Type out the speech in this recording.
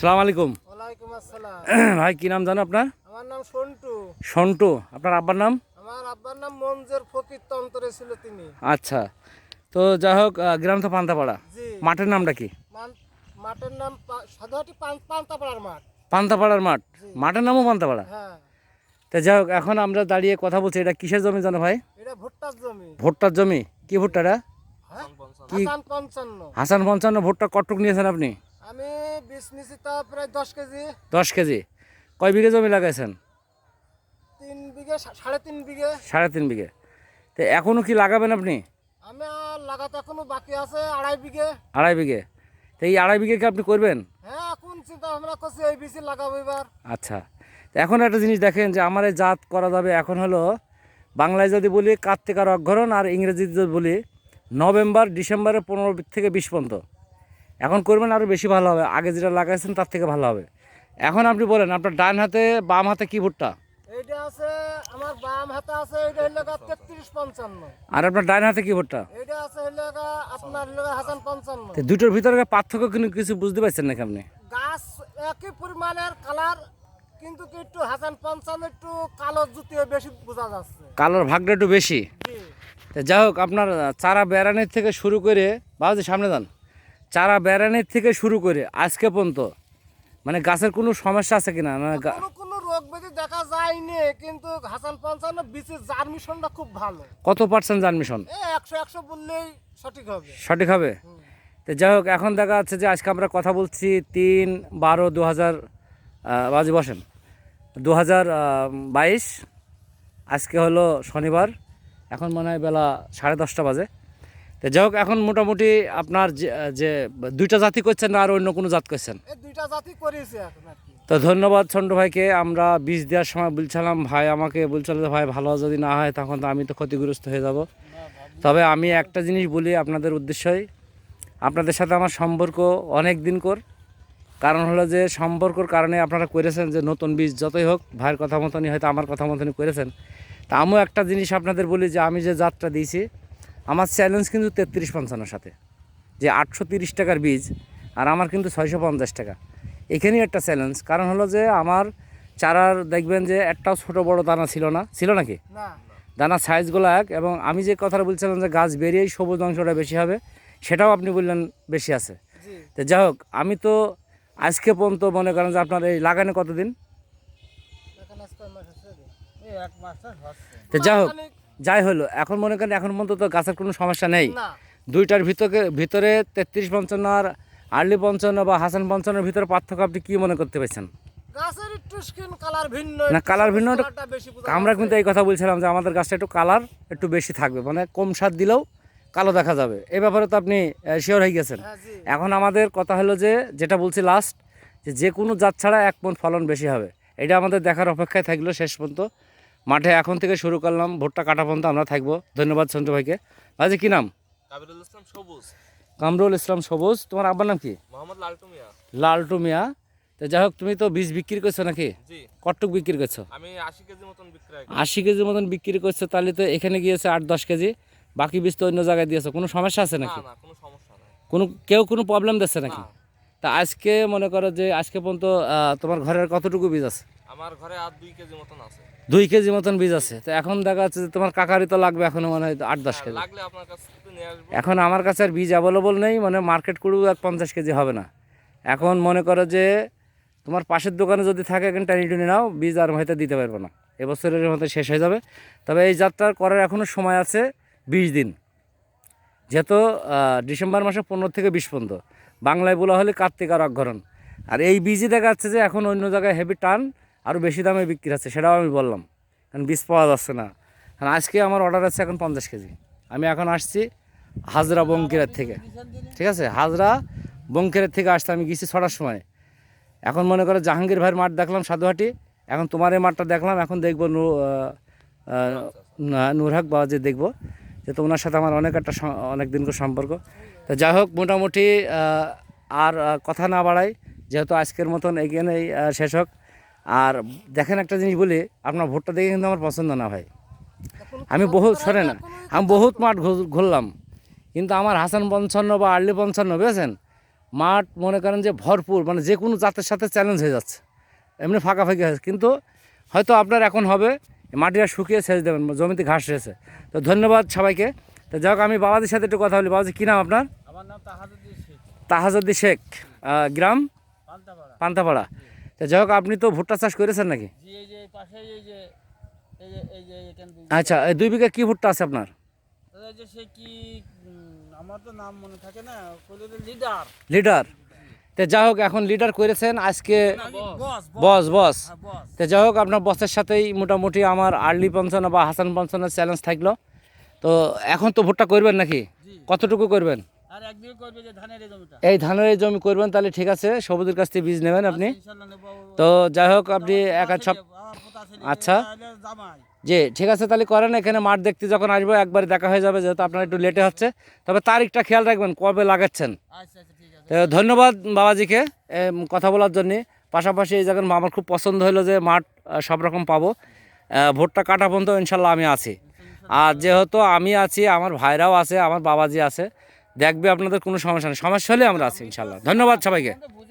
সালাম আলাইকুম। ওয়ালাইকুম আসসালাম। ভাই কি নাম জানো আপনার? আমার নাম সন্টু। সন্টু। আপনার আব্বার নাম? আমার আব্বার নাম মঞ্জুর ফকির তন্তরে ছিল তিনি। আচ্ছা, তো যাই হোক, গ্রাম তো পান্তাপাড়া। জি। মাঠের নামটা কি? মাঠের নাম সাধুহাটি পান্তাপাড়ার মাঠ। পান্তাপাড়ার মাঠ। জি। মাঠের নামও পান্তাপাড়া। হ্যাঁ, তো যাই হোক, এখন আমরা দাঁড়িয়ে কথা বলছি, এটা কিসের জমি জানো ভাই? এটা ভুট্টার জমি। ভুট্টার জমি। কি ভুট্টাটা? হ্যাঁ, কি? হাসান 55। হাসান 55 ভুট্টা কটুক নিয়েছেন আপনি? আমি বীজ নিছি তা প্রায় 10 কেজি। 10 কেজি। কয় বিঘে জমি লাগাইছেন? 3 বিঘে, 3.5 বিঘে। 3.5 বিঘে। তো এখনও কি লাগাবেন আপনি? আমি আর লাগাতে এখনো বাকি আছে 2.5 বিঘে। 2.5 বিঘে। তো এই 2.5 বিঘে কি আপনি করবেন? হ্যাঁ, এখন চিন্তা ভাবনা করছি এই বীজ লাগাবো এবার। আচ্ছা, তো এখন একটা জিনিস দেখেন যে আমার এই জাত করা যাবে এখন হলো, বাংলায় যদি বলি কার্তিক আর অগ্রহণ, আর ইংরেজিতে যদি বলি নভেম্বর ডিসেম্বরের 15 থেকে 20 পর্যন্ত। এখন করবেন আরও বেশি ভালো হবে, আগে যেটা লাগাইছেন তার থেকে ভালো হবে। এখন আপনি বলেন আপনার ডান হাতে বাম হাতে কি ভুট্টা? এইটা আছে আমার বাম হাতে আছে, এটা হলো 33-55। আর আপনার ডান হাতে কি ভুট্টা? এইটা আছে হলো আপনার হলো হাসান 55। তো দুটোর ভিতরে পার্থক্য কিন্তু কিছু বুঝতে পারছেন নাকি আপনি? গাছ একই পরিমাণের কালার, কিন্তু কি একটু হাসান 55 একটু কালো জুতিও বেশি বোঝা যাচ্ছে। কালোর ভাগটা একটু বেশি। জি। তো যাই হোক, আপনার চারা বেড়ানোর থেকে শুরু করে, বাবাজি সামনে যান, চারা বেড়ানোর থেকে শুরু করে আজকে পর্যন্ত মানে গাছের কোনো সমস্যা আছে কিনা? কোনো কোনো রোগ ব্যাধি দেখা যায়নি, কিন্তু হাসান 55 বীজের জার্মিশনটা খুব ভালো। কত পার্সেন্ট জার্মিশন? 100 বললেই সঠিক হবে। সঠিক হবে। তো যাই হোক, এখন দেখা যাচ্ছে যে আজকে আমরা কথা বলছি 3/12/2000, বাজি বসেন, 2022। আজকে হলো শনিবার, এখন মনে হয় বেলা 10:30 বাজে। তো যাই হোক, এখন মোটামুটি আপনার যে দুইটা জাতি করছেন না আর অন্য কোনো জাত করছেন? এই দুইটা জাতি করেছে এখন আর কি। তো ধন্যবাদ সন্টু ভাইকে। আমরা বীজ দেওয়ার সময় বলছিলাম, ভাই আমাকে বলছিল যে ভাই ভালো যদি না হয় তখন তো আমি তো ক্ষতিগ্রস্ত হয়ে যাব। তবে আমি একটা জিনিস বলি আপনাদের উদ্দেশ্যই, আপনাদের সাথে আমার সম্পর্ক অনেক দিনকর। কারণ হলো যে সম্পর্কর কারণে আপনারা করেছেন যে নতুন বীজ যতই হোক ভাইয়ের কথা মতনই হয়তো আমার কথা মতনই করেছেন। তা আমিও একটা জিনিস আপনাদের বলি যে আমি যে জাতটা দিয়েছি, আমার চ্যালেঞ্জ কিন্তু 33-55 সাথে, যে 830 টাকার বীজ আর আমার কিন্তু 650 টাকা। এখানেই একটা চ্যালেঞ্জ। কারণ হলো যে আমার চারার দেখবেন যে একটাও ছোট বড় দানা ছিল না, ছিল নাকি? না, দানা সাইজগুলো এক, এবং আমি যে কথাটা বলছিলাম যে গাছ বেরিয়েই সবুজ অংশটা বেশি হবে, সেটাও আপনি বললেন বেশি আছে। জি। তো যাই হোক, আমি তো আজকে পর্যন্ত মনে করেন যে আপনার এই লাগানো কতদিন? এখন আজকে মাস আছে রে। এই এক মাস হচ্ছে। তো যাই হোক, যাই হলো, এখন মনে করেন এখন পর্যন্ত তো গাছের কোনো সমস্যা নেই। না, দুইটার ভিতরে 33-55 আর আর্লি 55 বা হাসান 55-এর ভিতরে পার্থক্য আপনি কি মনে করতে পারছেন? গাছের একটু স্কিন কালার ভিন্ন, না, একটু কালার ভিন্ন। সবুজ কালারটা বেশি বোঝা আমরা যাচ্ছে। কিন্তু এই কথা বলছিলাম যে আমাদের গাছটা একটু কালার একটু বেশি থাকবে, মানে কম সার দিলেও কালো দেখা যাবে। এই ব্যাপারে তো আপনি শিওর হয়ে গেছেন। হ্যাঁ, জি। এখন আমাদের কথা হলো যে যেটা বলছি লাস্ট, যে কোনো জাত ছাড়া 1 মণ ফলন বেশি হবে, এটা আমাদের দেখার অপেক্ষায় থাকলো শেষ পর্যন্ত। মাঠে এখন থেকে শুরু করলাম, ভুট্টা কাটা পর্যন্ত আমরা থাকবো। ধন্যবাদ সন্তু ভাইকে। ভাই কি নাম? কাবিরুল ইসলাম সবুজ। কামরুল ইসলাম সবুজ। তোমার আব্বার নাম কি? মোহাম্মদ লালটু মিয়া। লালটু মিয়া। তো যাই হোক, তুমি তো বীজ বিক্রি করছো নাকি? জি, কটুক বিক্রি করছো? আমি 80 কেজি মতন বিক্রয় করি। 80 কেজির মতন বিক্রি করছো, তাহলে তো এখানে গিয়েছে 8-10 কেজি, বাকি বীজ তো অন্য জায়গায় দিয়েছো। কোনো সমস্যা আছে না নাকি? না, কোনো সমস্যা নাই। কেউ কোনো প্রবলেম দিচ্ছে নাকি? না, তা আজকে মনে করো যে আজকে পর্যন্ত তোমার ঘরের কতটুকু বীজ আছে? আমার ঘরে আর 2 কেজি মতন আছে। 2 কেজি মতন বীজ আছে। তো এখন দেখা যাচ্ছে যে তোমার কাকারই তো লাগবে এখনো মনে হয় 8-10 হ্যাঁ, কেজি। লাগলে আপনার কাছ থেকে নিয়ে আসবো। এখন আমার কাছে আর বীজ অ্যাভেলেবল নেই, মানে মার্কেট করেও আর 50 কেজি হবে না। এখন মনে করো যে তোমার পাশের দোকানে যদি থাকে এখন টানি টুনি নাও, বীজ আর হয়তো দিতে পারবো না, এবছরের মধ্যে শেষ হয়ে যাবে। তবে এই যাত্রা করার এখনও সময় আছে 20 দিন, যেহেতু ডিসেম্বর মাসে 15 থেকে 20 পর্যন্ত। বাংলায় বলা হলে কার্তিক আর অগ্রহণ। আর এই বীজই দেখা যাচ্ছে যে এখন অন্য জায়গায় হেভি টান, আরও বেশি দামে বিক্রি হচ্ছে, সেটাও আমি বললাম। কারণ বীজ পাওয়া যাচ্ছে না। কারণ আজকে আমার অর্ডার আছে এখন 50 কেজি। আমি এখন আসছি হাজরা বঙ্কিরের থেকে, ঠিক আছে? হাজরা বঙ্কিরের থেকে আসতে আমি গেছি 6টার সময়। এখন মনে করো জাহাঙ্গীর ভাইয়ের মাঠ দেখলাম সাধুহাটি, এখন তোমার এই মাঠটা দেখলাম, এখন দেখবো নুরহাক বাবাজি দেখবো, যেহেতু ওনার সাথে আমার অনেক দিনকার সম্পর্ক। তো যাই হোক, মোটামুটি আর কথা না বাড়াই, যেহেতু আজকের মতন এখানেই শেষ হোক। আর দেখেন একটা জিনিস বলি, আপনার ভোটটা দেখে কিন্তু আমার পছন্দ না ভাই। আমি বহুত মাঠ ঘুরলাম, কিন্তু আমার হাসান 55 বা আর্লি 55 বুঝেছেন, মাঠ মনে করেন যে ভরপুর, মানে যে কোনো জাতের সাথে চ্যালেঞ্জ হয়ে যাচ্ছে, এমনি ফাঁকাফাঁকি হয়েছে। কিন্তু হয়তো আপনার এখন হবে মাটিটা শুকিয়ে ছেড়ে দেবেন, জমিতে ঘাস রয়েছে। তো ধন্যবাদ সবাইকে। তো যাই হোক, আমি বাবাজির সাথে একটু কথা বলি। বাবাজি, কী নাম আপনার? আমার নাম তাহাজুদ্দিন শেখ, তাহাজুদ্দিন শেখ, গ্রাম পান্তাপাড়া। পান্তাপাড়া। তো যাই হোক, আপনি তো ভুট্টা চাষ করেছেন নাকি? জি, এই যে পাশে এই যে এখান আচ্ছা, এই 2 বিঘা কী ভুট্টা আছে আপনার? এই যে সে কি আমার তো নাম মনে থাকে না, লিডার লিডার। তো যাই হোক, এখন লিডার করেছেন আজকে বস বস বস। বস। তো যাই হোক, আপনার বসের সাথেই মোটামুটি আমার আর্লি পঞ্চান্ন বা হাসান পঞ্চান্নের চ্যালেঞ্জ থাকলো। তো এখন তো ভুট্টা করবেন নাকি? জি। কতটুকু করবেন? আর একদিকে করবে যে ধানের এই জমিটা, এই ধানের এই জমি করবেন, তাহলে ঠিক আছে, সবুজের কাছ থেকে বীজ নেবেন আপনি। ইনশাআল্লাহ নেব। তো যাই হোক, আপনি এক আধ সব আমার পোতা ছেলে, আচ্ছা। এটা হলো জামাই। জি, ঠিক আছে, তাহলে করেন। এখানে মাঠ দেখতে যখন আসবো একবারে দেখা হয়ে যাবে, যেহেতু আপনার একটু লেটে হচ্ছে। তবে তারিখটা খেয়াল রাখবেন কবে লাগাচ্ছেন। আচ্ছা আচ্ছা, ঠিক আছে। তো ধন্যবাদ বাবাজিকে কথা বলার জন্যে। পাশাপাশি এই জায়গার আমার খুব পছন্দ হলো যে মাঠ সব রকম পাবো। ভোটটা কাটা পর্যন্ত ইনশাল্লাহ আমি আছি। আর যেহেতু আমি আছি, আমার ভাইরাও আছে, আমার বাবাজি আছে, দেখবে আপনাদের কোনো সমস্যা নেই। সমস্যা হলে আমরা আছি ইনশাল্লাহ। ধন্যবাদ সবাইকে।